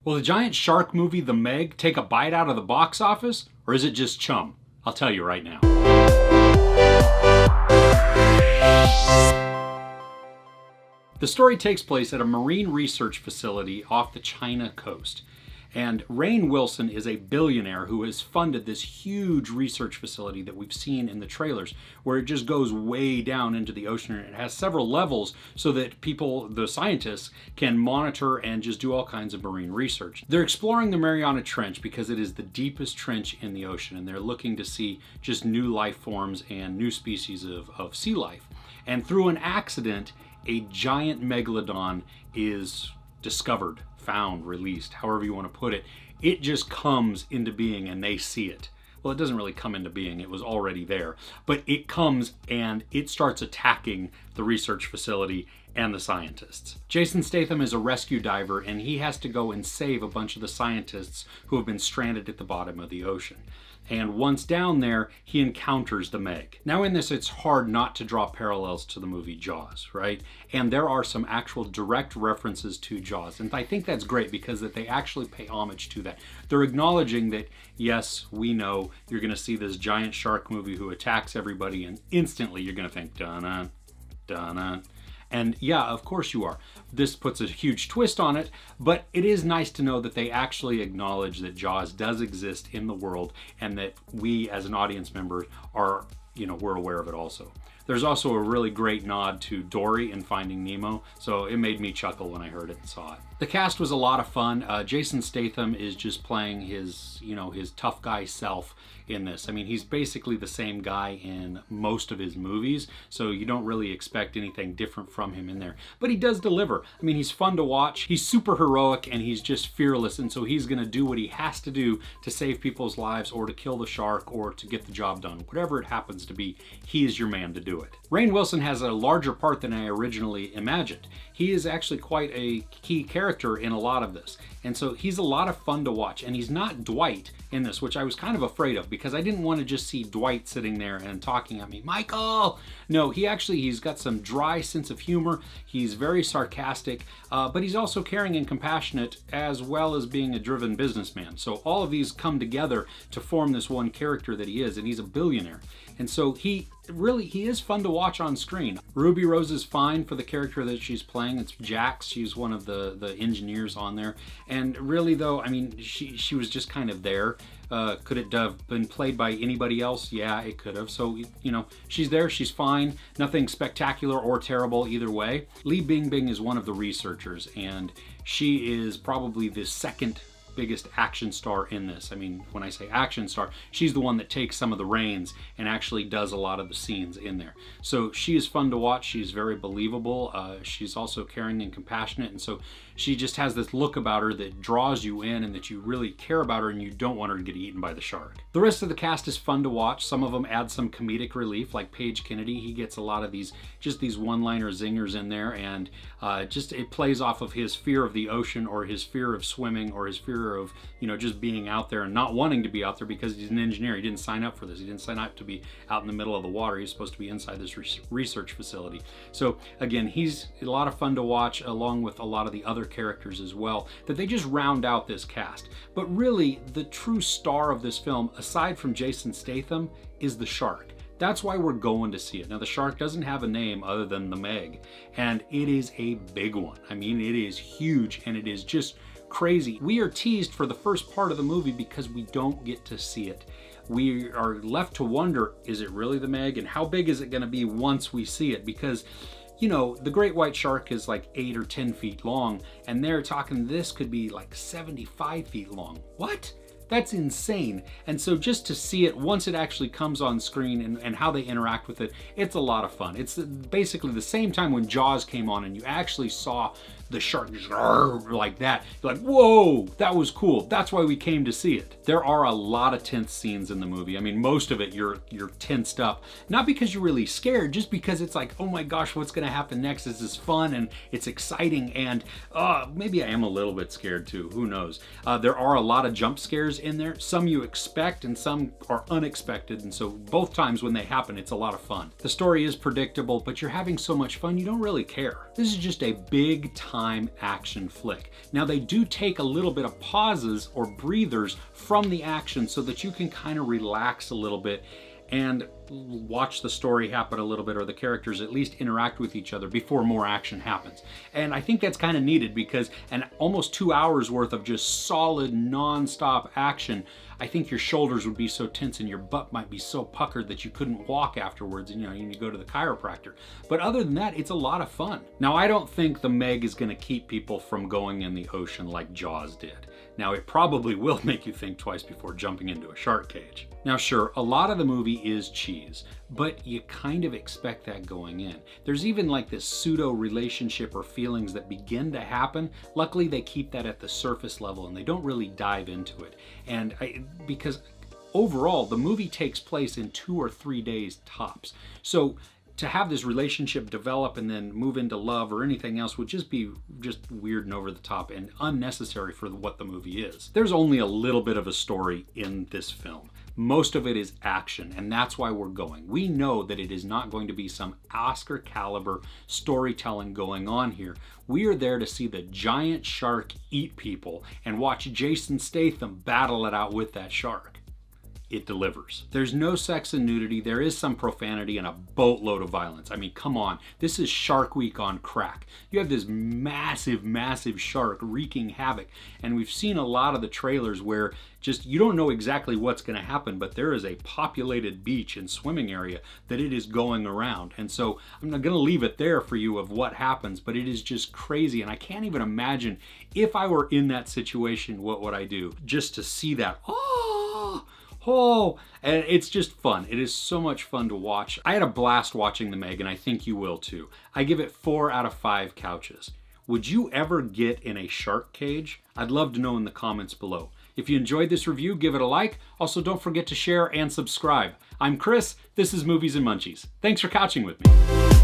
Will the giant shark movie The Meg take a bite out of the box office, or is it just chum? I'll tell you right now. The story takes place at a marine research facility off the China coast. And Rainn Wilson is a billionaire who has funded this huge research facility that we've seen in the trailers, where it just goes way down into the ocean, and it has several levels so that people, the scientists, can monitor and just do all kinds of marine research. They're exploring the Mariana Trench because it is the deepest trench in the ocean, and they're looking to see just new life forms and new species of sea life. And through an accident, a giant megalodon is discovered, found, released, however you want to put it. It just comes into being and they see it. Well, it doesn't really come into being, it was already there, but it comes and it starts attacking the research facility and the scientists. Jason Statham is a rescue diver, and he has to go and save a bunch of the scientists who have been stranded at the bottom of the ocean. And once down there, he encounters the Meg. Now in this, it's hard not to draw parallels to the movie Jaws, right? And there are some actual direct references to Jaws. And I think that's great because that they actually pay homage to that. They're acknowledging that, yes, we know you're gonna see this giant shark movie who attacks everybody, and instantly you're gonna think, dun-dun, dun-dun. And yeah, of course you are. This puts a huge twist on it, but it is nice to know that they actually acknowledge that Jaws does exist in the world, and that we as an audience member are, we're aware of it also. There's also a really great nod to Dory in Finding Nemo, so it made me chuckle when I heard it and saw it. The cast was a lot of fun. Jason Statham is just playing his, his tough guy self in this. I mean, he's basically the same guy in most of his movies, so you don't really expect anything different from him in there. But he does deliver. I mean, he's fun to watch. He's super heroic, and he's just fearless, and so he's gonna do what he has to do to save people's lives, or to kill the shark, or to get the job done. Whatever it happens to be, he is your man to do it. Rainn Wilson has a larger part than I originally imagined. He is actually quite a key character in a lot of this. And so he's a lot of fun to watch. And he's not Dwight in this, which I was kind of afraid of because I didn't want to just see Dwight sitting there and talking at me, Michael! No, he's got some dry sense of humor. He's very sarcastic, but he's also caring and compassionate, as well as being a driven businessman. So all of these come together to form this one character that he is, and he's a billionaire. And so he is fun to watch on screen. Ruby Rose is fine for the character that she's playing. It's Jax. She's one of the engineers on there. And really though, I mean, she was just kind of there. Could it have been played by anybody else? Yeah, it could have. So, she's there, she's fine. Nothing spectacular or terrible either way. Li Bingbing is one of the researchers, and she is probably the second biggest action star in this. I mean, when I say action star, she's the one that takes some of the reins and actually does a lot of the scenes in there. So she is fun to watch. She's very believable. She's also caring and compassionate, and so she just has this look about her that draws you in and that you really care about her and you don't want her to get eaten by the shark. The rest of the cast is fun to watch. Some of them add some comedic relief, like Paige Kennedy. He gets a lot of these one-liner zingers in there, and it plays off of his fear of the ocean, or his fear of swimming, or his fear of just being out there and not wanting to be out there because he's an engineer. He didn't sign up for this. He didn't sign up to be out in the middle of the water. He's supposed to be inside this research facility. So again, he's a lot of fun to watch, along with a lot of the other characters as well, that they just round out this cast. But really, the true star of this film, aside from Jason Statham, is the shark. That's why we're going to see it. Now, the shark doesn't have a name other than the Meg, and it is a big one. I mean, it is huge, and it is just crazy. We are teased for the first part of the movie because we don't get to see it. We are left to wonder, is it really the Meg, and how big is it going to be once we see it? Because the great white shark is like 8 or 10 feet long, and they're talking this could be like 75 feet long. What? That's insane. And so just to see it once it actually comes on screen and how they interact with it, it's a lot of fun. It's basically the same time when Jaws came on and you actually saw the shark just like that. You're like, whoa, that was cool. That's why we came to see it. There are a lot of tense scenes in the movie. I mean, most of it you're tensed up, not because you're really scared, just because it's like, oh my gosh, what's gonna happen next? This is fun and it's exciting, and maybe I am a little bit scared too, who knows. There are a lot of jump scares in there. Some you expect and some are unexpected, and so both times when they happen, it's a lot of fun. The story is predictable, but you're having so much fun you don't really care. This is just a big time time action flick. Now they do take a little bit of pauses or breathers from the action so that you can kind of relax a little bit and watch the story happen a little bit, or the characters at least interact with each other before more action happens. And I think that's kind of needed, because almost 2 hours worth of just solid non-stop action, I think your shoulders would be so tense and your butt might be so puckered that you couldn't walk afterwards, and you need to go to the chiropractor. But other than that, it's a lot of fun. Now, I don't think the Meg is going to keep people from going in the ocean like Jaws did. Now, it probably will make you think twice before jumping into a shark cage. Now, sure, a lot of the movie is cheese, but you kind of expect that going in. There's even like this pseudo relationship or feelings that begin to happen. Luckily, they keep that at the surface level and they don't really dive into it. Because overall, the movie takes place in 2 or 3 days tops. So to have this relationship develop and then move into love or anything else would just be weird and over the top and unnecessary for what the movie is. There's only a little bit of a story in this film. Most of it is action, and that's why we're going. We know that it is not going to be some Oscar caliber storytelling going on here. We are there to see the giant shark eat people and watch Jason Statham battle it out with that shark. It delivers. There's no sex and nudity. There is some profanity and a boatload of violence. I mean, come on. This is Shark Week on crack. You have this massive, massive shark wreaking havoc. And we've seen a lot of the trailers where just you don't know exactly what's going to happen, but there is a populated beach and swimming area that it is going around. And so I'm not going to leave it there for you of what happens, but it is just crazy. And I can't even imagine if I were in that situation, what would I do? Just to see that. And it's just fun. It is so much fun to watch. I had a blast watching The Meg, and I think you will too. I give it 4 out of 5 couches. Would you ever get in a shark cage? I'd love to know in the comments below. If you enjoyed this review, give it a like. Also, don't forget to share and subscribe. I'm Chris. This is Movies and Munchies. Thanks for couching with me.